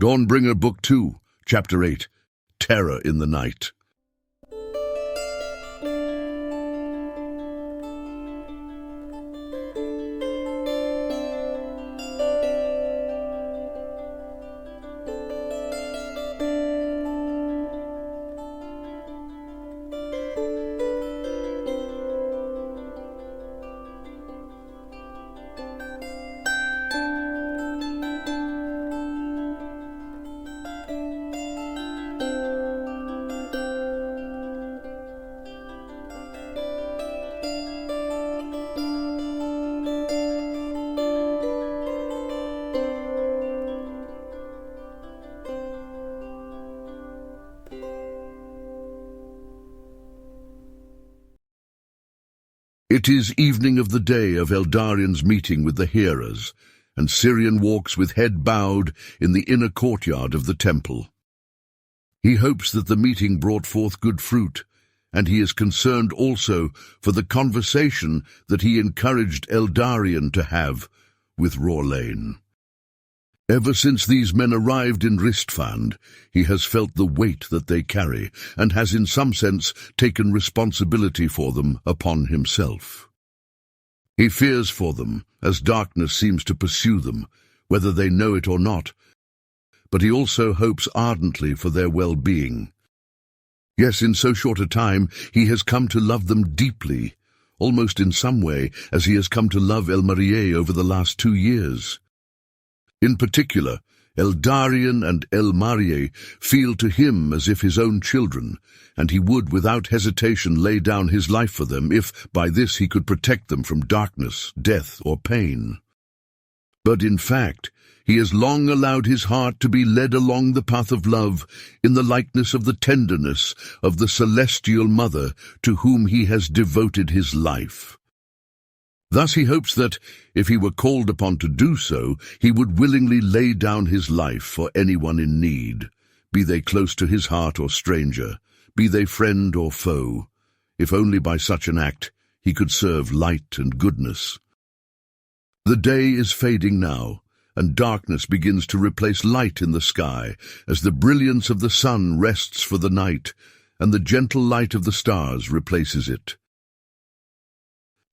Dawnbringer Book 2, Chapter 8, Terror in the Night. It is evening of the day of Eldarian's meeting with the hearers, and Syrian walks with head bowed in the inner courtyard of the temple. He hopes that the meeting brought forth good fruit, and he is concerned also for the conversation that he encouraged Eldarian to have with Rorlane. Ever since these men arrived in Ristfand, he has felt the weight that they carry, and has in some sense taken responsibility for them upon himself. He fears for them, as darkness seems to pursue them, whether they know it or not, but he also hopes ardently for their well-being. Yes, in so short a time he has come to love them deeply, almost in some way as he has come to love Elmarie over the last 2 years. In particular, Eldarian and Elmarie feel to him as if his own children, and he would without hesitation lay down his life for them if by this he could protect them from darkness, death, or pain. But in fact, he has long allowed his heart to be led along the path of love in the likeness of the tenderness of the celestial mother to whom he has devoted his life. Thus he hopes that, if he were called upon to do so, he would willingly lay down his life for anyone in need, be they close to his heart or stranger, be they friend or foe, if only by such an act he could serve light and goodness. The day is fading now, and darkness begins to replace light in the sky, as the brilliance of the sun rests for the night, and the gentle light of the stars replaces it.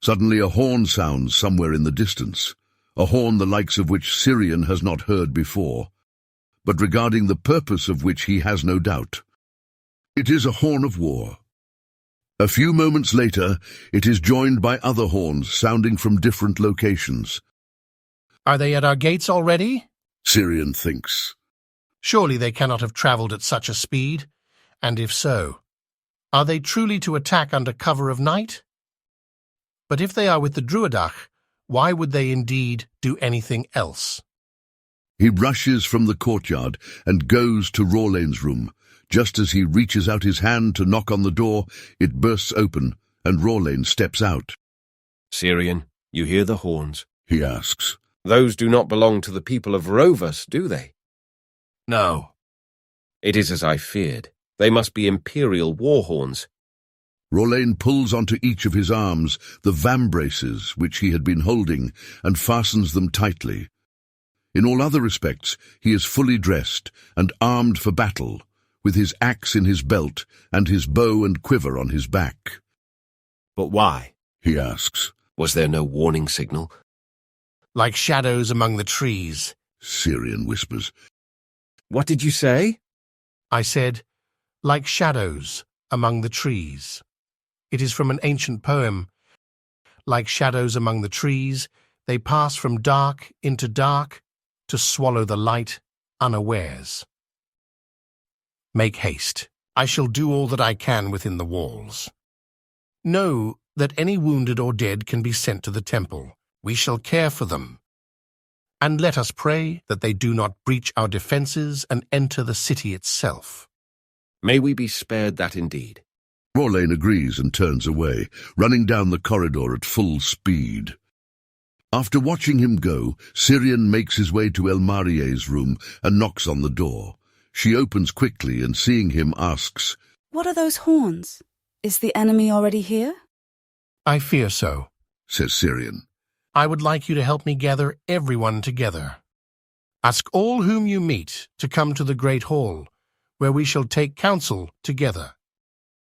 Suddenly a horn sounds somewhere in the distance, a horn the likes of which Syrian has not heard before, but regarding the purpose of which he has no doubt. It is a horn of war. A few moments later, it is joined by other horns sounding from different locations. Are they at our gates already? Syrian thinks. Surely they cannot have travelled at such a speed, and if so, are they truly to attack under cover of night? But if they are with the Druidach, why would they indeed do anything else? He rushes from the courtyard and goes to Rorlane's room. Just as he reaches out his hand to knock on the door, it bursts open, and Rorlane steps out. Syrian, you hear the horns? He asks. Those do not belong to the people of Rovus, do they? No. It is as I feared. They must be imperial war horns. Rorlane pulls onto each of his arms the vambraces which he had been holding and fastens them tightly. In all other respects, he is fully dressed and armed for battle, with his axe in his belt and his bow and quiver on his back. But why? He asks. Was there no warning signal? Like shadows among the trees, Syrian whispers. What did you say? I said, like shadows among the trees. It is from an ancient poem. Like shadows among the trees, they pass from dark into dark to swallow the light unawares. Make haste. I shall do all that I can within the walls. Know that any wounded or dead can be sent to the temple. We shall care for them. And let us pray that they do not breach our defences and enter the city itself. May we be spared that indeed. Rorlane agrees and turns away, running down the corridor at full speed. After watching him go, Syrian makes his way to Elmarie's room and knocks on the door. She opens quickly and, seeing him, asks, "What are those horns? Is the enemy already here?" I fear so, says Syrian. I would like you to help me gather everyone together. Ask all whom you meet to come to the great hall, where we shall take counsel together.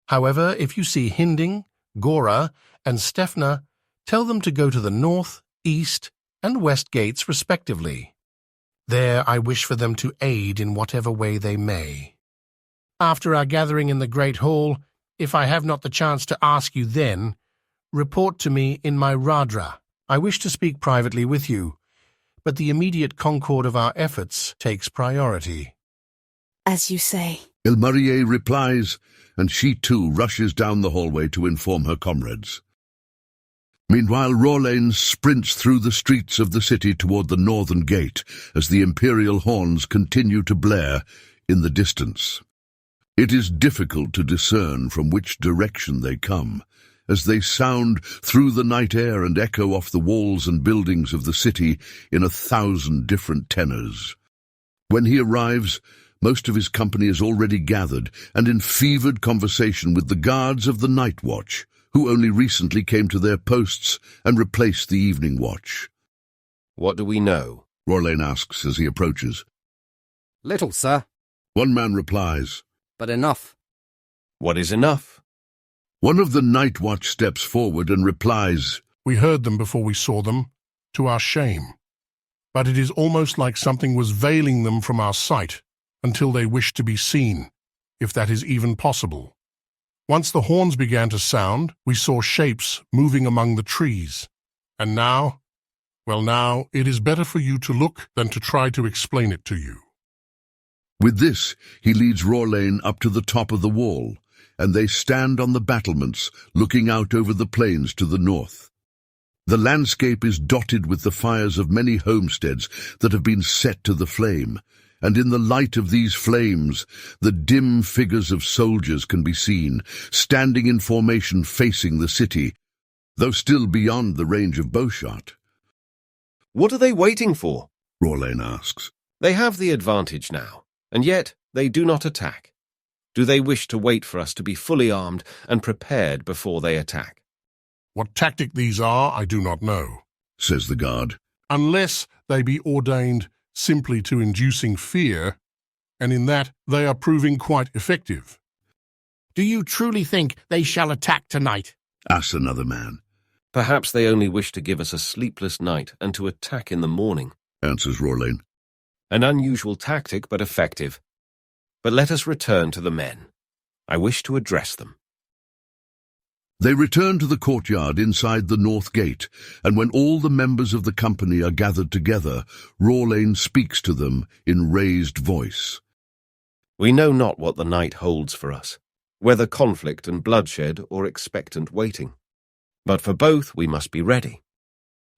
However, if you see Hinding, Gora, and Stefna, tell them to go to the north, east, and west gates respectively. There I wish for them to aid in whatever way they may. After our gathering in the great hall, if I have not the chance to ask you then, report to me in my Radra. I wish to speak privately with you, but the immediate concord of our efforts takes priority. As you say. Ilmarie replies, and she too rushes down the hallway to inform her comrades. Meanwhile, Rorlain sprints through the streets of the city toward the northern gate as the imperial horns continue to blare in the distance. It is difficult to discern from which direction they come, as they sound through the night air and echo off the walls and buildings of the city in 1,000 different tenors. When he arrives, most of his company is already gathered and in fevered conversation with the guards of the night watch, who only recently came to their posts and replaced the evening watch. What do we know? Rorlain asks as he approaches. Little, sir. One man replies. But enough. What is enough? One of the night watch steps forward and replies, We heard them before we saw them, to our shame. But it is almost like something was veiling them from our sight until they wished to be seen, if that is even possible. Once the horns began to sound, we saw shapes moving among the trees. And now, well now, it is better for you to look than to try to explain it to you. With this, he leads Rorlain up to the top of the wall, and they stand on the battlements, looking out over the plains to the north. The landscape is dotted with the fires of many homesteads that have been set to the flame, and in the light of these flames, the dim figures of soldiers can be seen, standing in formation facing the city, though still beyond the range of bowshot. What are they waiting for? Rorlain asks. They have the advantage now, and yet they do not attack. Do they wish to wait for us to be fully armed and prepared before they attack? What tactic these are, I do not know, says the guard. Unless they be ordained simply to inducing fear, and in that they are proving quite effective. Do you truly think they shall attack tonight? Asks another man. Perhaps they only wish to give us a sleepless night and to attack in the morning, answers Rorlain. An unusual tactic, but effective. But let us return to the men. I wish to address them. They return to the courtyard inside the north gate, and when all the members of the company are gathered together, Rorlain speaks to them in raised voice. We know not what the night holds for us, whether conflict and bloodshed or expectant waiting. But for both we must be ready.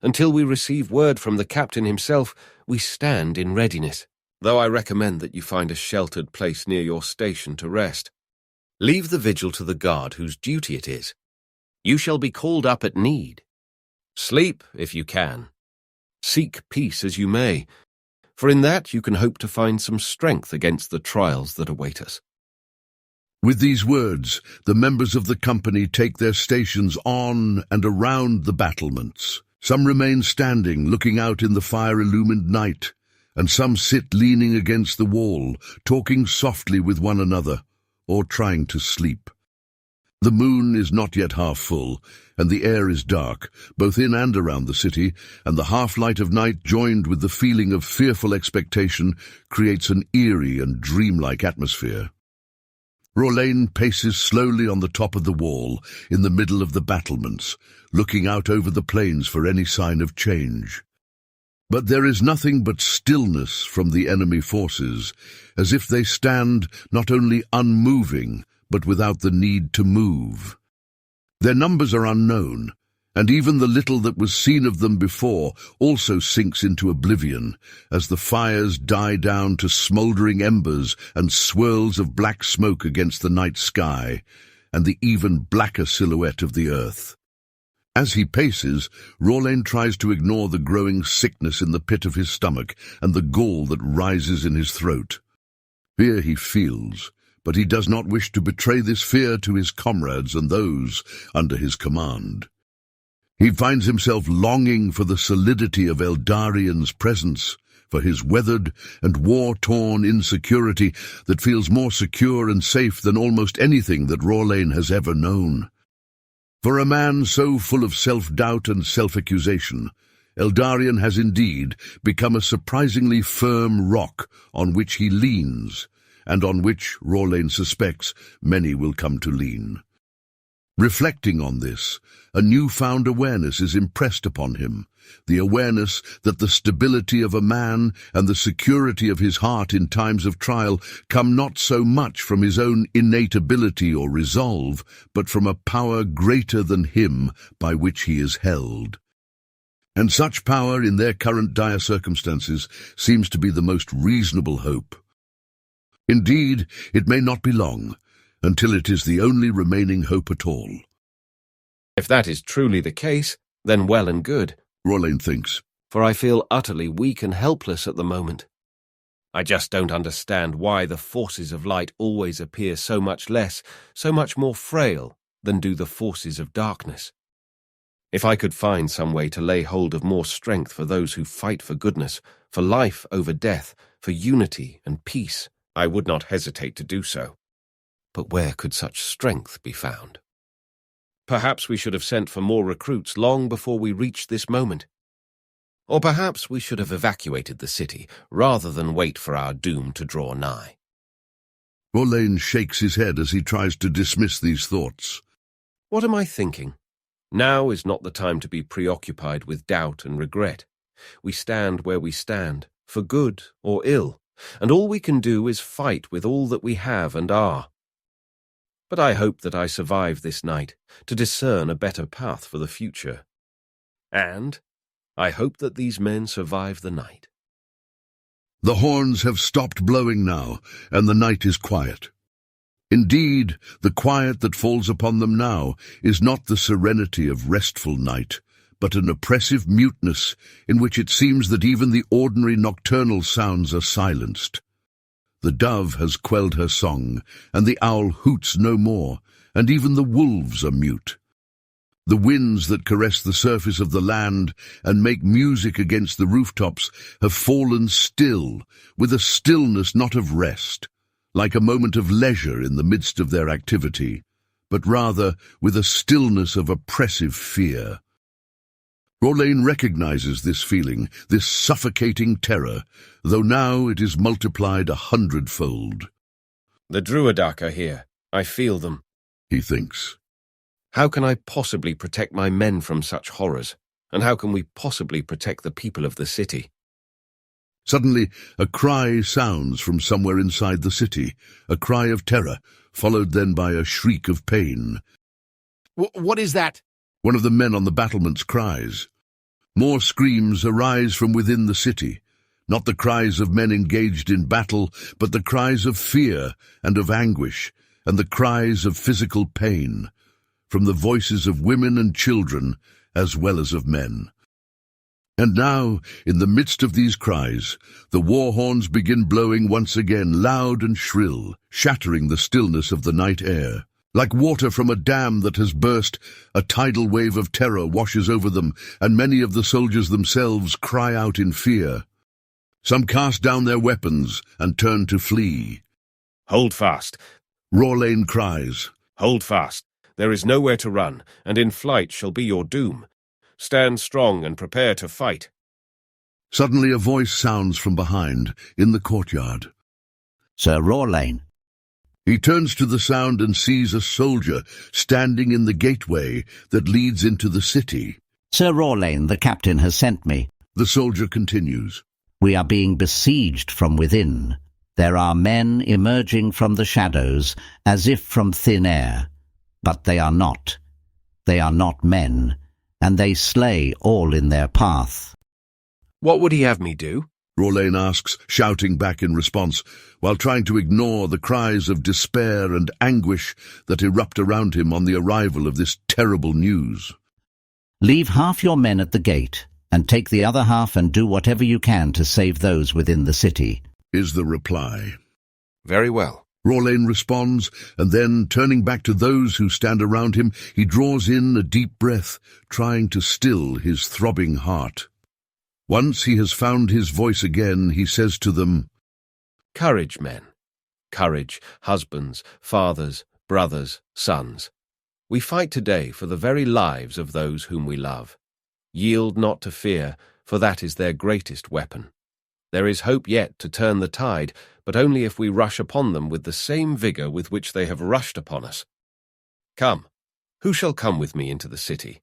Until we receive word from the captain himself, we stand in readiness, though I recommend that you find a sheltered place near your station to rest. Leave the vigil to the guard whose duty it is. You shall be called up at need. Sleep if you can. Seek peace as you may, for in that you can hope to find some strength against the trials that await us. With these words, the members of the company take their stations on and around the battlements. Some remain standing, looking out in the fire-illumined night, and some sit leaning against the wall, talking softly with one another, or trying to sleep. The moon is not yet half full, and the air is dark, both in and around the city, and the half-light of night joined with the feeling of fearful expectation creates an eerie and dreamlike atmosphere. Rorlain paces slowly on the top of the wall, in the middle of the battlements, looking out over the plains for any sign of change. But there is nothing but stillness from the enemy forces, as if they stand not only unmoving, but without the need to move. Their numbers are unknown, and even the little that was seen of them before also sinks into oblivion, as the fires die down to smouldering embers and swirls of black smoke against the night sky, and the even blacker silhouette of the earth. As he paces, Rorlain tries to ignore the growing sickness in the pit of his stomach and the gall that rises in his throat. Fear he feels, but he does not wish to betray this fear to his comrades and those under his command. He finds himself longing for the solidity of Eldarian's presence, for his weathered and war-torn insecurity that feels more secure and safe than almost anything that Rorlane has ever known. For a man so full of self-doubt and self-accusation, Eldarion has indeed become a surprisingly firm rock on which he leans, and on which, Rorlane suspects, many will come to lean. Reflecting on this, a newfound awareness is impressed upon him, the awareness that the stability of a man and the security of his heart in times of trial come not so much from his own innate ability or resolve, but from a power greater than him by which he is held. And such power in their current dire circumstances seems to be the most reasonable hope. Indeed, it may not be long until it is the only remaining hope at all. If that is truly the case, then well and good, Rorlane thinks, for I feel utterly weak and helpless at the moment. I just don't understand why the forces of light always appear so much less, so much more frail than do the forces of darkness. If I could find some way to lay hold of more strength for those who fight for goodness, for life over death, for unity and peace, I would not hesitate to do so. But where could such strength be found? Perhaps we should have sent for more recruits long before we reached this moment. Or perhaps we should have evacuated the city rather than wait for our doom to draw nigh. Rorlane shakes his head as he tries to dismiss these thoughts. What am I thinking? Now is not the time to be preoccupied with doubt and regret. We stand where we stand, for good or ill, and all we can do is fight with all that we have and are. But I hope that I survive this night to discern a better path for the future. And I hope that these men survive the night. The horns have stopped blowing now, and the night is quiet. Indeed, the quiet that falls upon them now is not the serenity of restful night, but an oppressive muteness in which it seems that even the ordinary nocturnal sounds are silenced. The dove has quelled her song, and the owl hoots no more, and even the wolves are mute. The winds that caress the surface of the land and make music against the rooftops have fallen still, with a stillness not of rest, like a moment of leisure in the midst of their activity, but rather with a stillness of oppressive fear. Rorlane recognizes this feeling, this suffocating terror, though now it is multiplied 100-fold. The Druidak are here. I feel them, he thinks. How can I possibly protect my men from such horrors? And how can we possibly protect the people of the city? Suddenly, a cry sounds from somewhere inside the city, a cry of terror, followed then by a shriek of pain. What is that? One of the men on the battlements cries. More screams arise from within the city, not the cries of men engaged in battle, but the cries of fear and of anguish, and the cries of physical pain, from the voices of women and children as well as of men. And now, in the midst of these cries, the war horns begin blowing once again, loud and shrill, shattering the stillness of the night air. Like water from a dam that has burst, a tidal wave of terror washes over them, and many of the soldiers themselves cry out in fear. Some cast down their weapons and turn to flee. Hold fast, Rorlane cries. Hold fast. There is nowhere to run, and in flight shall be your doom. Stand strong and prepare to fight. Suddenly a voice sounds from behind, in the courtyard. Sir Rorlane. He turns to the sound and sees a soldier standing in the gateway that leads into the city. Sir Rorlane, the captain has sent me. The soldier continues. We are being besieged from within. There are men emerging from the shadows, as if from thin air. But they are not. They are not men, and they slay all in their path. What would he have me do? Rorlane asks, shouting back in response, while trying to ignore the cries of despair and anguish that erupt around him on the arrival of this terrible news. Leave half your men at the gate, and take the other half and do whatever you can to save those within the city, is the reply. Very well. Rorlane responds, and then, turning back to those who stand around him, he draws in a deep breath, trying to still his throbbing heart. Once he has found his voice again, he says to them, Courage, men. Courage, husbands, fathers, brothers, sons. We fight today for the very lives of those whom we love. Yield not to fear, for that is their greatest weapon. There is hope yet to turn the tide, but only if we rush upon them with the same vigor with which they have rushed upon us. Come, who shall come with me into the city?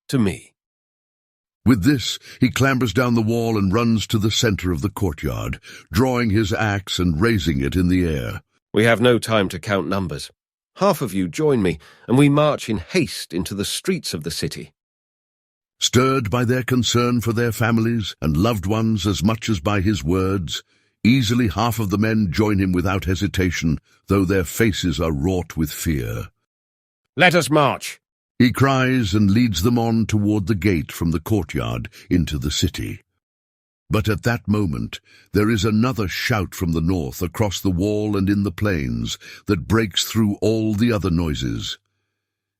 To me. With this, he clambers down the wall and runs to the center of the courtyard, drawing his axe and raising it in the air. We have no time to count numbers. Half of you join me, and we march in haste into the streets of the city. Stirred by their concern for their families and loved ones as much as by his words, easily half of the men join him without hesitation, though their faces are wrought with fear. Let us march! He cries and leads them on toward the gate from the courtyard into the city. But at that moment there is another shout from the north across the wall and in the plains that breaks through all the other noises.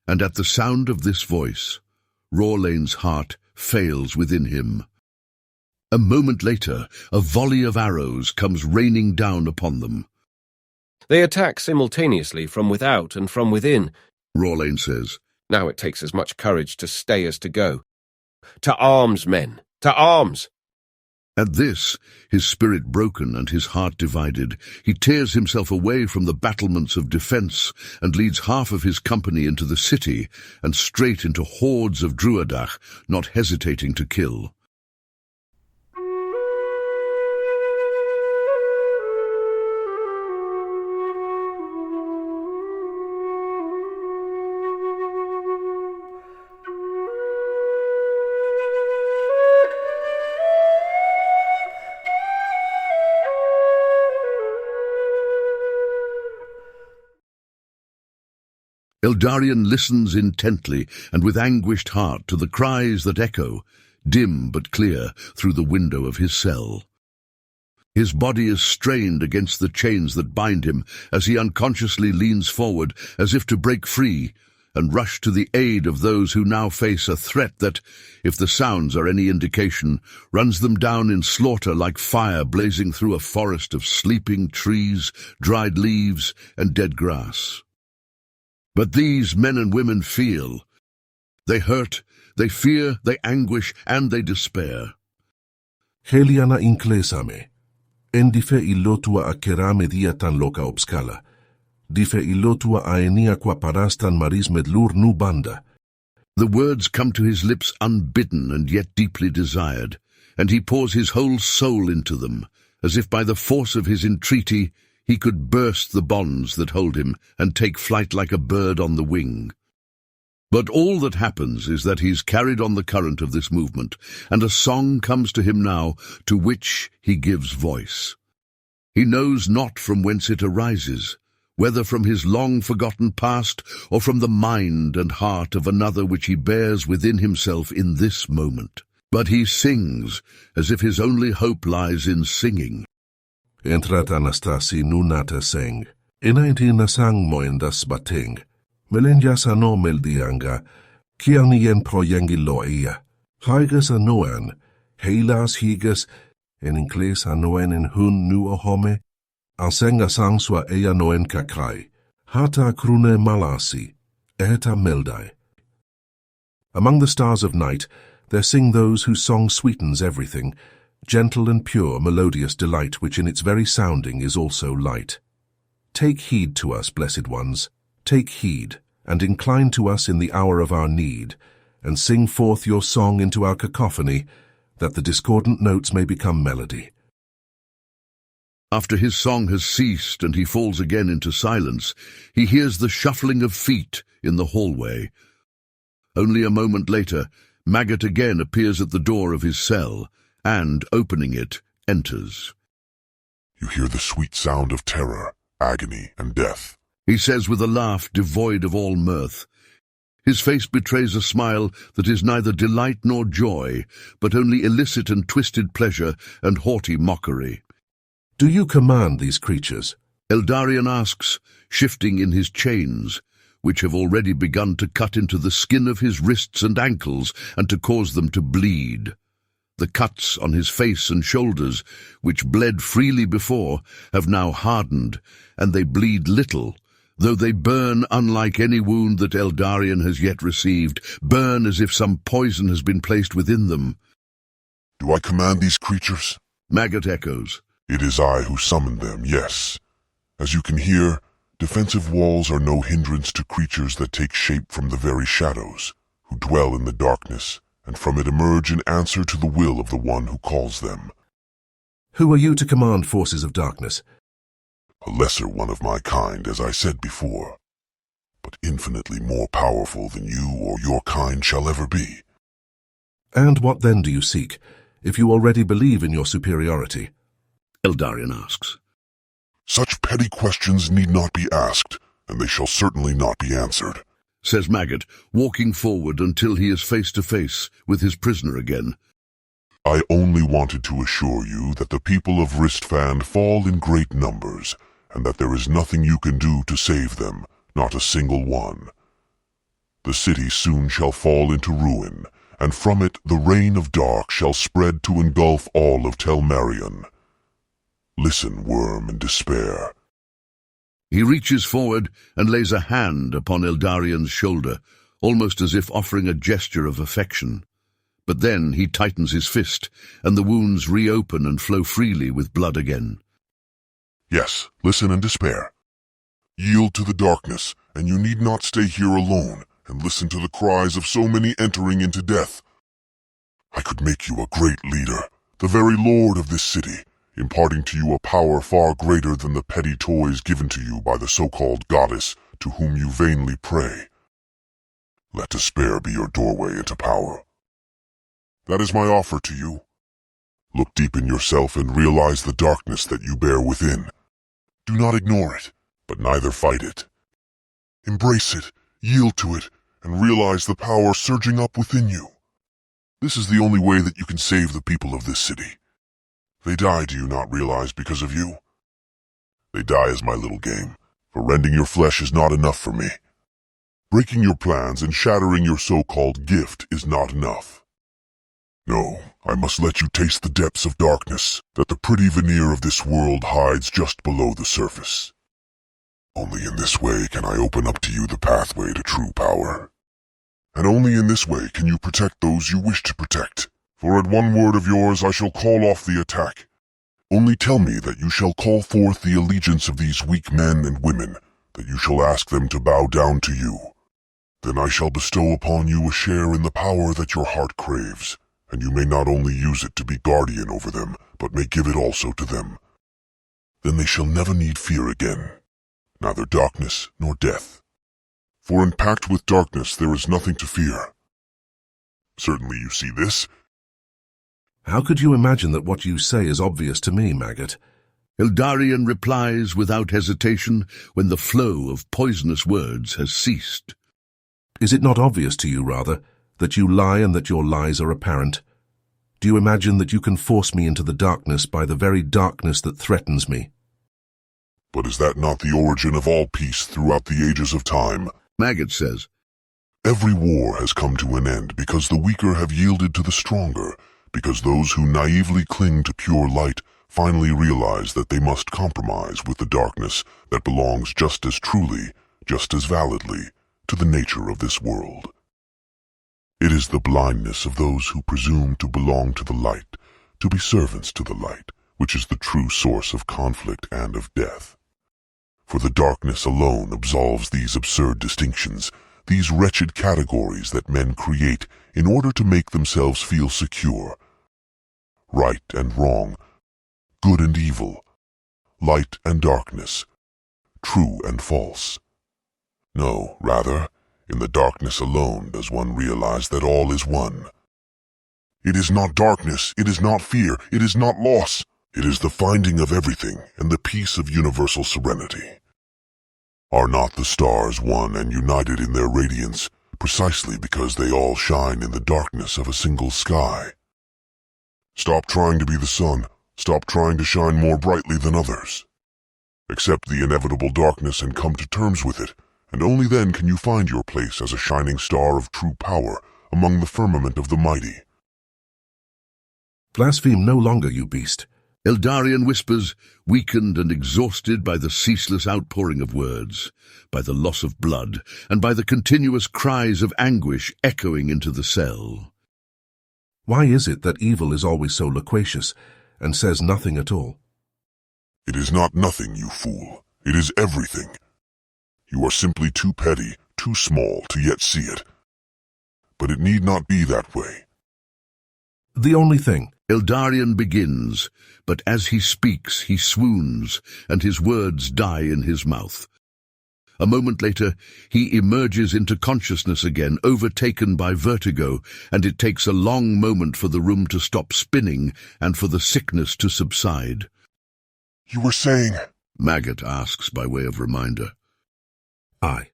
And at the sound of this voice, Rorlane's heart fails within him. A moment later, a volley of arrows comes raining down upon them. They attack simultaneously from without and from within, Rorlane says. Now it takes as much courage to stay as to go. To arms, men! To arms! At this, his spirit broken and his heart divided, he tears himself away from the battlements of defence and leads half of his company into the city and straight into hordes of Druidach, not hesitating to kill. Eldarion listens intently and with anguished heart to the cries that echo, dim but clear, through the window of his cell. His body is strained against the chains that bind him as he unconsciously leans forward as if to break free and rush to the aid of those who now face a threat that, if the sounds are any indication, runs them down in slaughter like fire blazing through a forest of sleeping trees, dried leaves, and dead grass. But these men and women feel. They hurt, they fear, they anguish, and they despair. Heliana inclesame, endife illotua a kerame dia tan loca obscala, dife illotua aenia qua parastan maris medlur nu banda. The words come to his lips unbidden and yet deeply desired, and he pours his whole soul into them, as if by the force of his entreaty he could burst the bonds that hold him and take flight like a bird on the wing. But all that happens is that he's carried on the current of this movement, and a song comes to him now to which he gives voice. He knows not from whence it arises, whether from his long-forgotten past or from the mind and heart of another which he bears within himself in this moment. But he sings as if his only hope lies in singing. Entrat Anastasi nunata seng, inainti nasang moendas bateng, melenjas ano meldianga, kianien proyengi loia, higas anoan, heilas higas, en incles anoen en hun nu ohome, ansenga sangswa ea noen kakrai, hata krune malasi, eta meldai. Among the stars of night, there sing those whose song sweetens everything, gentle and pure, melodious delight, which in its very sounding is also light. Take heed to us, blessed ones, take heed, and incline to us in the hour of our need, and sing forth your song into our cacophony, that the discordant notes may become melody. After his song has ceased and he falls again into silence, he hears the shuffling of feet in the hallway. Only a moment later, Maggot again appears at the door of his cell, and, opening it, enters. You hear the sweet sound of terror, agony, and death, he says with a laugh devoid of all mirth. His face betrays a smile that is neither delight nor joy, but only illicit and twisted pleasure and haughty mockery. Do you command these creatures? Eldarion asks, shifting in his chains, which have already begun to cut into the skin of his wrists and ankles and to cause them to bleed. The cuts on his face and shoulders, which bled freely before, have now hardened, and they bleed little, though they burn unlike any wound that Eldarion has yet received, burn as if some poison has been placed within them. Do I command these creatures? Maggot echoes. It is I who summoned them, yes. As you can hear, defensive walls are no hindrance to creatures that take shape from the very shadows, who dwell in the darkness, and from it emerge in answer to the will of the one who calls them. Who are you to command forces of darkness? A lesser one of my kind, as I said before, but infinitely more powerful than you or your kind shall ever be. And what then do you seek, if you already believe in your superiority? Eldarion asks. Such petty questions need not be asked, and they shall certainly not be answered, says Maggot, walking forward until he is face to face with his prisoner again. I only wanted to assure you that the people of Ristfand fall in great numbers, and that there is nothing you can do to save them, not a single one. The city soon shall fall into ruin, and from it the reign of dark shall spread to engulf all of Telmarion. Listen, worm in despair. He reaches forward and lays a hand upon Eldarion's shoulder, almost as if offering a gesture of affection. But then he tightens his fist, and the wounds reopen and flow freely with blood again. Yes, listen and despair. Yield to the darkness, and you need not stay here alone and listen to the cries of so many entering into death. I could make you a great leader, the very lord of this city, imparting to you a power far greater than the petty toys given to you by the so-called goddess to whom you vainly pray. Let despair be your doorway into power. That is my offer to you. Look deep in yourself and realize the darkness that you bear within. Do not ignore it, but neither fight it. Embrace it, yield to it, and realize the power surging up within you. This is the only way that you can save the people of this city. They die, do you not realize, because of you? They die as my little game, for rending your flesh is not enough for me. Breaking your plans and shattering your so-called gift is not enough. No, I must let you taste the depths of darkness that the pretty veneer of this world hides just below the surface. Only in this way can I open up to you the pathway to true power. And only in this way can you protect those you wish to protect. For at one word of yours I shall call off the attack. Only tell me that you shall call forth the allegiance of these weak men and women, that you shall ask them to bow down to you. Then I shall bestow upon you a share in the power that your heart craves, and you may not only use it to be guardian over them, but may give it also to them. Then they shall never need fear again, neither darkness nor death. For in pact with darkness there is nothing to fear. Certainly you see this. How could you imagine that what you say is obvious to me, Maggot? Eldarion replies without hesitation when the flow of poisonous words has ceased. Is it not obvious to you, rather, that you lie and that your lies are apparent? Do you imagine that you can force me into the darkness by the very darkness that threatens me? But is that not the origin of all peace throughout the ages of time? Maggot says. Every war has come to an end because the weaker have yielded to the stronger, because those who naively cling to pure light finally realize that they must compromise with the darkness that belongs just as truly, just as validly, to the nature of this world. It is the blindness of those who presume to belong to the light, to be servants to the light, which is the true source of conflict and of death. For the darkness alone absolves these absurd distinctions, these wretched categories that men create in order to make themselves feel secure. Right and wrong, good and evil, light and darkness, true and false. No, rather, in the darkness alone does one realize that all is one. It is not darkness, it is not fear, it is not loss. It is the finding of everything and the peace of universal serenity. Are not the stars one and united in their radiance, precisely because they all shine in the darkness of a single sky? Stop trying to be the sun, stop trying to shine more brightly than others. Accept the inevitable darkness and come to terms with it, and only then can you find your place as a shining star of true power among the firmament of the mighty. Blaspheme no longer, you beast. Eldarion whispers, weakened and exhausted by the ceaseless outpouring of words, by the loss of blood, and by the continuous cries of anguish echoing into the cell. Why is it that evil is always so loquacious and says nothing at all? It is not nothing, you fool. It is everything. You are simply too petty, too small to yet see it. But it need not be that way. The only thing. Eldarion begins, but as he speaks, he swoons, and his words die in his mouth. A moment later, he emerges into consciousness again, overtaken by vertigo, and it takes a long moment for the room to stop spinning and for the sickness to subside. You were saying? Maggot asks by way of reminder. Aye.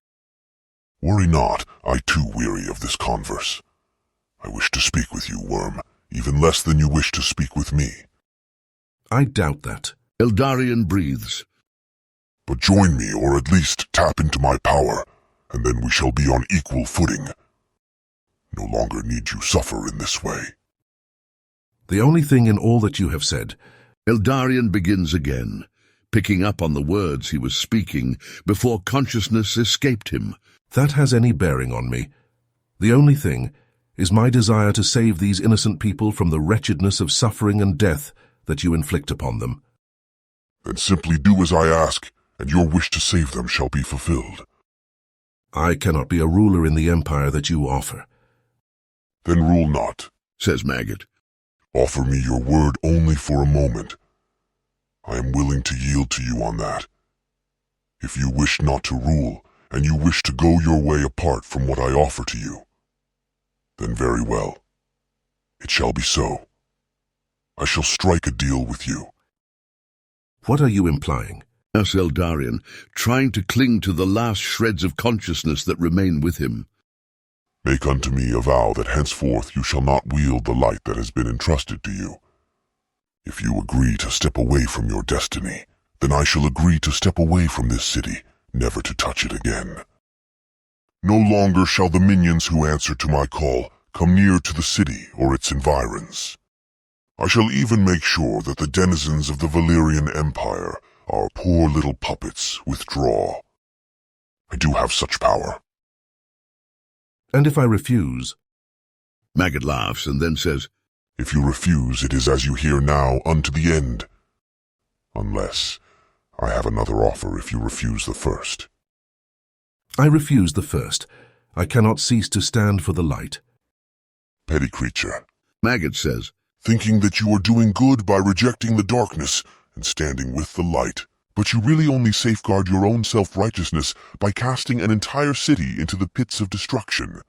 Worry not, I too weary of this converse. I wish to speak with you, Worm, even less than you wish to speak with me. I doubt that. Eldarion breathes. But join me, or at least tap into my power, and then we shall be on equal footing. No longer need you suffer in this way. The only thing in all that you have said. Eldarion begins again, picking up on the words he was speaking before consciousness escaped him. That has any bearing on me. The only thing is my desire to save these innocent people from the wretchedness of suffering and death that you inflict upon them. Then simply do as I ask, and your wish to save them shall be fulfilled. I cannot be a ruler in the empire that you offer. Then rule not, says Maggot. Offer me your word only for a moment. I am willing to yield to you on that. If you wish not to rule, and you wish to go your way apart from what I offer to you, then very well. It shall be so. I shall strike a deal with you. What are you implying? Asks Eldarion, trying to cling to the last shreds of consciousness that remain with him. Make unto me a vow that henceforth you shall not wield the light that has been entrusted to you. If you agree to step away from your destiny, then I shall agree to step away from this city, never to touch it again. No longer shall the minions who answer to my call come near to the city or its environs. I shall even make sure that the denizens of the Valyrian Empire, our poor little puppets, withdraw. I do have such power. And if I refuse? Maggot laughs and then says, If you refuse, it is as you hear now, unto the end. Unless I have another offer if you refuse the first. I refuse the first. I cannot cease to stand for the light. Petty creature, Maggot says, thinking that you are doing good by rejecting the darkness and standing with the light, but you really only safeguard your own self-righteousness by casting an entire city into the pits of destruction.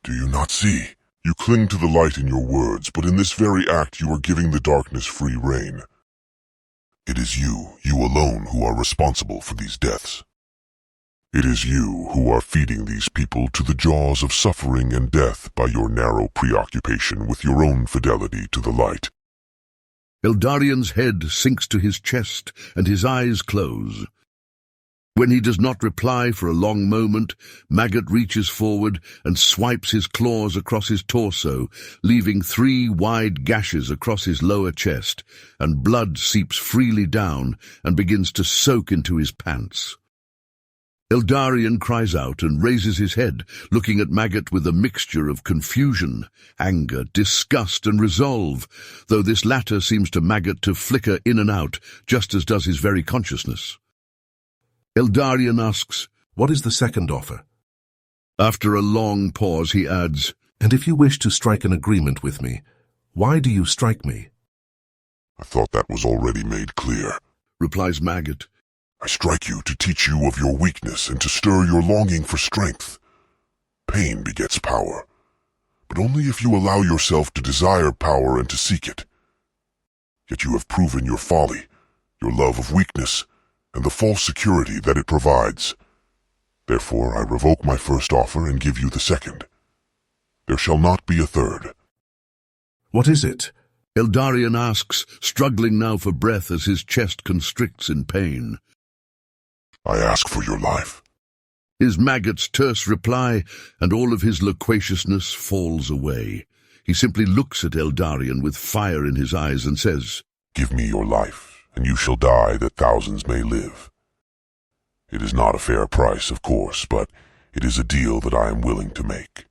Do you not see? You cling to the light in your words, but in this very act you are giving the darkness free rein. It is you alone, who are responsible for these deaths. It is you who are feeding these people to the jaws of suffering and death by your narrow preoccupation with your own fidelity to the light. Eldarion's head sinks to his chest and his eyes close. When he does not reply for a long moment, Maggot reaches forward and swipes his claws across his torso, leaving 3 wide gashes across his lower chest, and blood seeps freely down and begins to soak into his pants. Eldarion cries out and raises his head, looking at Maggot with a mixture of confusion, anger, disgust, and resolve, though this latter seems to Maggot to flicker in and out, just as does his very consciousness. Eldarion asks, What is the second offer? After a long pause, he adds, And if you wish to strike an agreement with me, why do you strike me? I thought that was already made clear, replies Maggot. I strike you to teach you of your weakness and to stir your longing for strength. Pain begets power, but only if you allow yourself to desire power and to seek it. Yet you have proven your folly, your love of weakness, and the false security that it provides. Therefore I revoke my first offer and give you the second. There shall not be a third. What is it? Eldarion asks, struggling now for breath as his chest constricts in pain. I ask for your life. Is Maggot's terse reply, and all of his loquaciousness falls away. He simply looks at Eldarion with fire in his eyes and says, "Give me your life, and you shall die that thousands may live. It is not a fair price, of course, but it is a deal that I am willing to make."